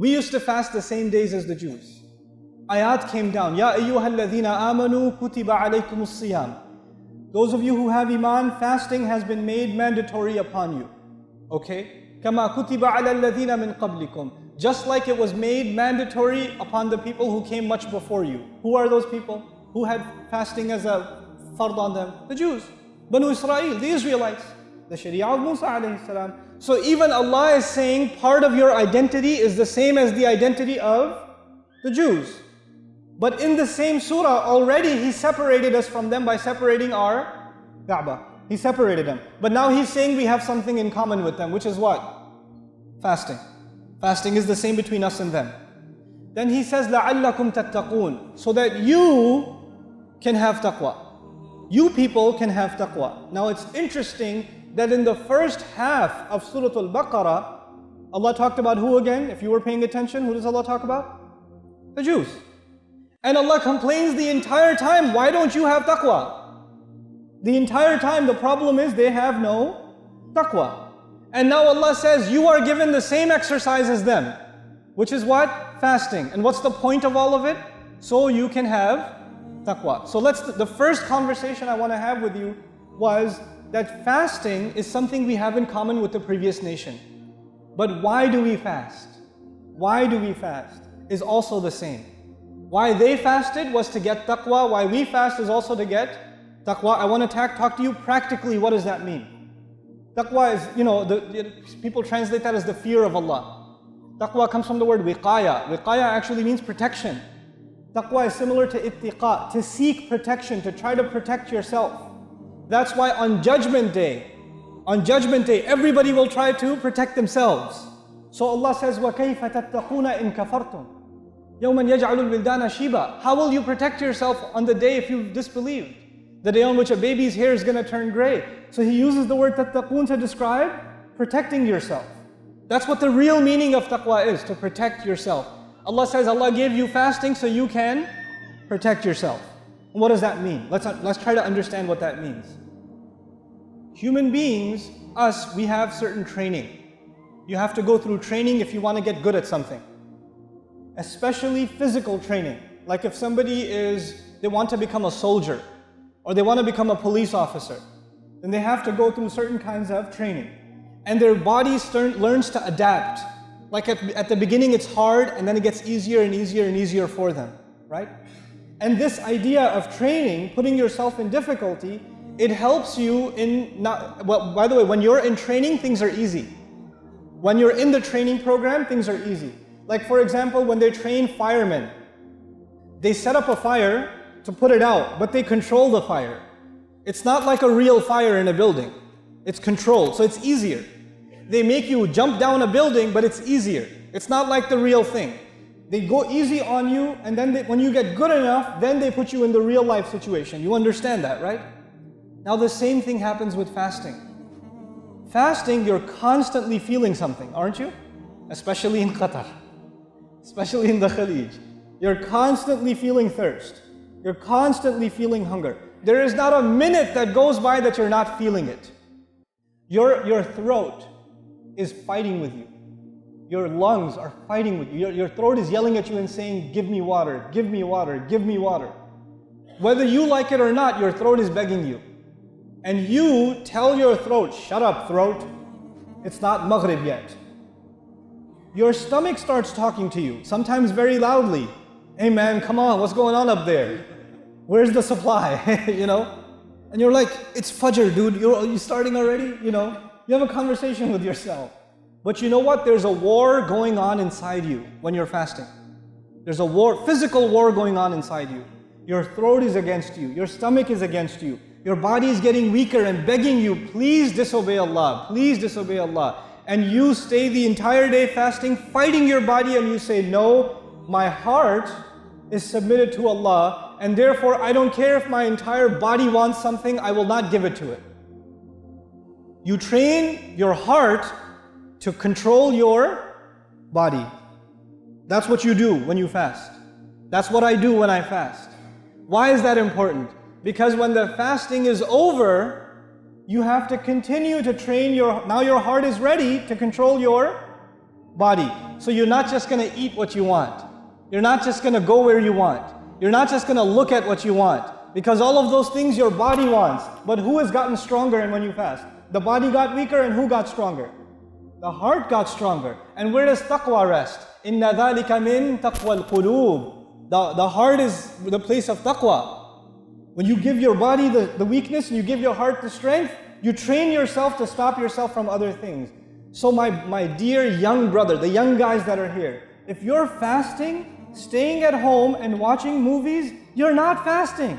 We used to fast the same days as the Jews. Ayat came down, Ya ayyuhal ladhina amanu kutiba alaykumus siyam. Those of you who have iman, fasting has been made mandatory upon you. Okay? Kama kutiba ala alladhina min qablikum. Just like it was made mandatory upon the people who came much before you. Who are those people? Who had fasting as a fard on them? The Jews. Banu Israel, the Israelites. The Sharia of Musa alayhi salam. So even Allah is saying part of your identity is the same as the identity of the Jews. But in the same surah already He separated us from them by separating our Kaaba. He separated them. But now He's saying we have something in common with them, which is what? Fasting. Fasting is the same between us and them. Then He says, لَعَلَّكُمْ تَتَّقُونَ, so that you can have taqwa. You people can have taqwa. Now it's interesting that in the first half of Surah Al-Baqarah, Allah talked about who again? If you were paying attention, who does Allah talk about? The Jews. And Allah complains the entire time, why don't you have taqwa? The entire time the problem is they have no taqwa. And now Allah says, you are given the same exercise as them. Which is what? Fasting. And what's the point of all of it? So you can have taqwa. So the first conversation I want to have with you was that fasting is something we have in common with the previous nation. But why do we fast? Why do we fast is also the same. Why they fasted was to get taqwa. Why we fast is also to get taqwa. I want to talk to you practically, what does that mean? Taqwa is, people translate that as the fear of Allah. Taqwa comes from the word wiqaya. Wiqaya actually means protection. Taqwa is similar to ittiqa, to seek protection, to try to protect yourself. That's why on Judgment Day, everybody will try to protect themselves. So Allah says, وَكَيْفَ تَتَّقُونَ إِن كَفَرْتُمْ يَوْمًا يَجْعَلُ الْوِلْدَانَ شِيبًا. How will you protect yourself on the day if you've disbelieved? The day on which a baby's hair is going to turn gray. So He uses the word tattaqun to describe protecting yourself. That's what the real meaning of taqwa is, to protect yourself. Allah says Allah gave you fasting so you can protect yourself. And what does that mean? Let's try to understand what that means. Human beings, us, we have certain training. You have to go through training if you want to get good at something. Especially physical training. Like if they want to become a soldier, or they want to become a police officer, then they have to go through certain kinds of training. And their body learns to adapt. Like at the beginning it's hard, and then it gets easier and easier and easier for them, right? And this idea of training, putting yourself in difficulty, it helps you in by the way, when you're in training, things are easy. When you're in the training program, things are easy. Like for example, when they train firemen, they set up a fire to put it out, but they control the fire. It's not like a real fire in a building. It's controlled, so it's easier. They make you jump down a building, but it's easier. It's not like the real thing. They go easy on you, and then when you get good enough, then they put you in the real life situation. You understand that, right? Now the same thing happens with fasting. Fasting, you're constantly feeling something, aren't you? Especially in Qatar, especially in the Khalij. You're constantly feeling thirst. You're constantly feeling hunger. There is not a minute that goes by that you're not feeling it. Your throat is fighting with you. Your lungs are fighting with you. Your throat is yelling at you and saying, give me water, give me water, give me water. Whether you like it or not, your throat is begging you. And you tell your throat, shut up throat, it's not Maghrib yet. Your stomach starts talking to you, sometimes very loudly. Hey man, come on, what's going on up there? Where's the supply? And you're like, it's Fajr, dude, you're starting already? You have a conversation with yourself. But you know what? There's a war going on inside you when you're fasting. There's a war, physical war going on inside you. Your throat is against you. Your stomach is against you. Your body is getting weaker and begging you, please disobey Allah. Please disobey Allah. And you stay the entire day fasting, fighting your body, and you say, no, my heart is submitted to Allah, and therefore I don't care if my entire body wants something, I will not give it to it. You train your heart to control your body. That's what you do when you fast. That's what I do when I fast. Why is that important? Because when the fasting is over, you have to continue to train now your heart is ready to control your body. So you're not just going to eat what you want. You're not just going to go where you want. You're not just going to look at what you want. Because all of those things your body wants. But who has gotten stronger and when you fast? The body got weaker and who got stronger? The heart got stronger. And where does taqwa rest? Inna dhalika min taqwa al-qulub. The heart is the place of taqwa. When you give your body the weakness and you give your heart the strength, you train yourself to stop yourself from other things. So my dear young brother, the young guys that are here, if you're fasting, staying at home and watching movies, you're not fasting.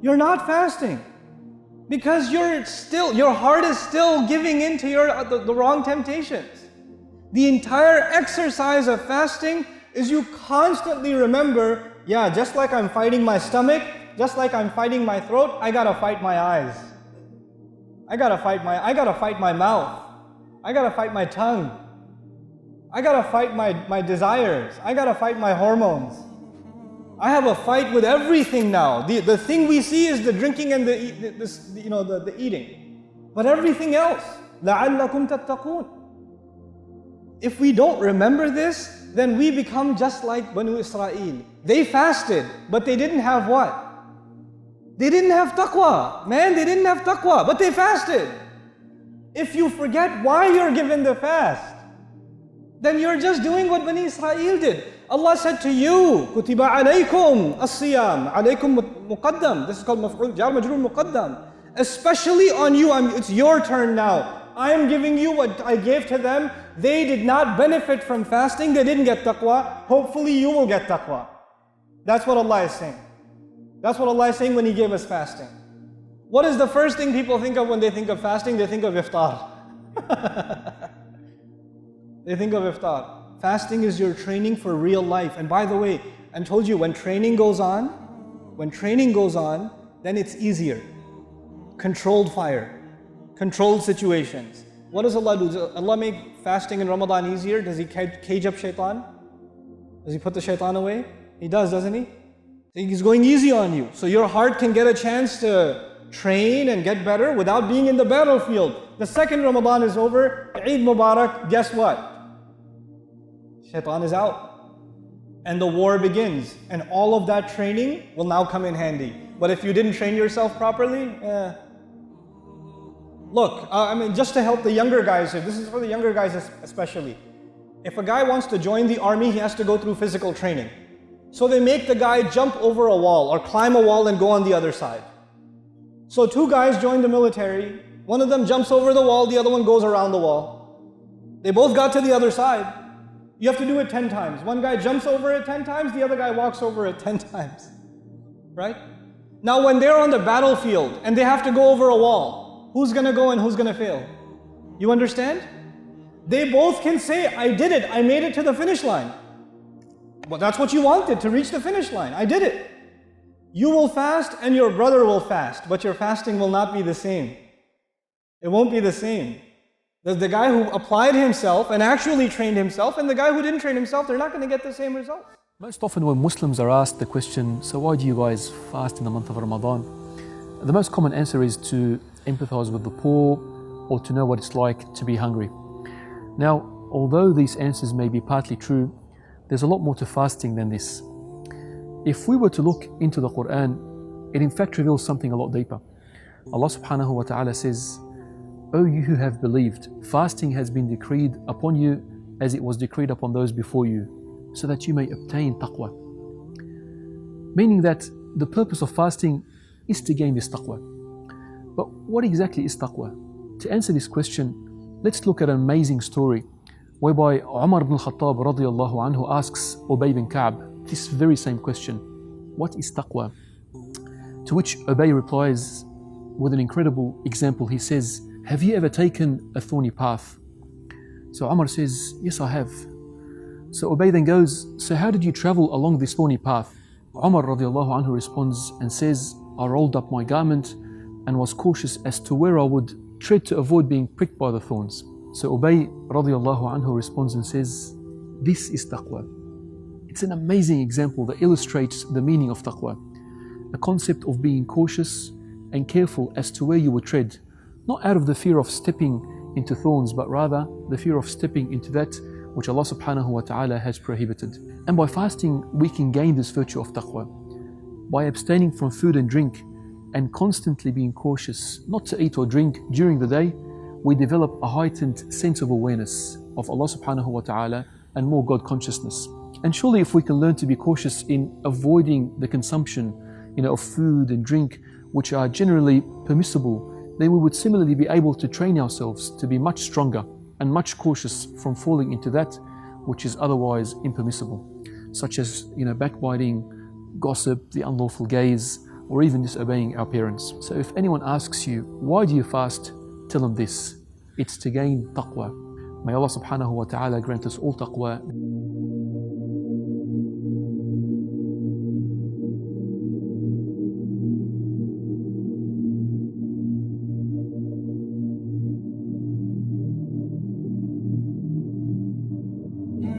You're not fasting. Because your heart is still giving in to the wrong temptations. The entire exercise of fasting is you constantly remember, yeah, just like I'm fighting my stomach, just like I'm fighting my throat, I gotta fight my eyes. I gotta fight my mouth. I gotta fight my tongue. I gotta fight my desires. I gotta fight my hormones. I have a fight with everything now. The thing we see is the drinking and the eating. But everything else, لَعَلَّكُمْ تَتَّقُونَ. If we don't remember this, then we become just like Banu Israel. They fasted, but they didn't have what? They didn't have taqwa. Man, they didn't have taqwa, but they fasted. If you forget why you're given the fast, then you're just doing what Bani Israel did. Allah said to you, كُتِبَ عَلَيْكُمْ الصِّيَامِ عَلَيْكُمْ مُقَدَّم. This is called مفعول جار مجرور مقدم. Especially on you, it's your turn now. I am giving you what I gave to them. They did not benefit from fasting. They didn't get taqwa. Hopefully you will get taqwa. That's what Allah is saying. That's what Allah is saying when He gave us fasting. What is the first thing people think of when they think of fasting? They think of iftar. They think of iftar. Fasting is your training for real life. And by the way, I told you, when training goes on, then it's easier. Controlled fire, controlled situations. What does Allah do? Does Allah make fasting in Ramadan easier? Does He cage up shaitan? Does He put the shaitan away? He does, doesn't He? He's going easy on you. So your heart can get a chance to train and get better without being in the battlefield. The second Ramadan is over, Eid Mubarak, guess what? Shaitan is out. And the war begins. And all of that training will now come in handy. But if you didn't train yourself properly, look, just to help the younger guys here, this is for the younger guys especially. If a guy wants to join the army, he has to go through physical training. So they make the guy jump over a wall or climb a wall and go on the other side. So two guys join the military. One of them jumps over the wall, the other one goes around the wall. They both got to the other side. You have to do it 10 times. One guy jumps over it 10 times, the other guy walks over it 10 times. Right? Now when they're on the battlefield and they have to go over a wall, who's going to go and who's going to fail? You understand? They both can say, I did it, I made it to the finish line. But that's what you wanted, to reach the finish line. I did it. You will fast and your brother will fast, but your fasting will not be the same. It won't be the same. The guy who applied himself and actually trained himself and the guy who didn't train himself, they're not going to get the same results. Most often when Muslims are asked the question, so why do you guys fast in the month of Ramadan? The most common answer is to empathize with the poor or to know what it's like to be hungry. Now, although these answers may be partly true, there's a lot more to fasting than this. If we were to look into the Quran, it in fact reveals something a lot deeper. Allah subhanahu wa ta'ala says, O you who have believed, fasting has been decreed upon you as it was decreed upon those before you, so that you may obtain taqwa. Meaning that the purpose of fasting is to gain this taqwa. But what exactly is taqwa? To answer this question, let's look at an amazing story whereby Umar ibn al-Khattab radiyallahu anhu asks Ubay bin Ka'b this very same question. What is taqwa? To which Ubay replies with an incredible example. He says, have you ever taken a thorny path? So Umar says, yes, I have. So Ubay then goes, so how did you travel along this thorny path? Umar radiallahu anhu responds and says, I rolled up my garment and was cautious as to where I would tread to avoid being pricked by the thorns. So Ubay radiallahu anhu responds and says, this is taqwa. It's an amazing example that illustrates the meaning of taqwa. A concept of being cautious and careful as to where you would tread, not out of the fear of stepping into thorns, but rather the fear of stepping into that which Allah subhanahu wa ta'ala has prohibited. And by fasting, we can gain this virtue of taqwa. By abstaining from food and drink and constantly being cautious not to eat or drink during the day, we develop a heightened sense of awareness of Allah subhanahu wa ta'ala and more God consciousness. And surely if we can learn to be cautious in avoiding the consumption of food and drink which are generally permissible, then we would similarly be able to train ourselves to be much stronger and much cautious from falling into that which is otherwise impermissible, such as backbiting, gossip, the unlawful gaze, or even disobeying our parents. So if anyone asks you, why do you fast? Tell them this: it's to gain taqwa. May Allah subhanahu wa ta'ala grant us all taqwa.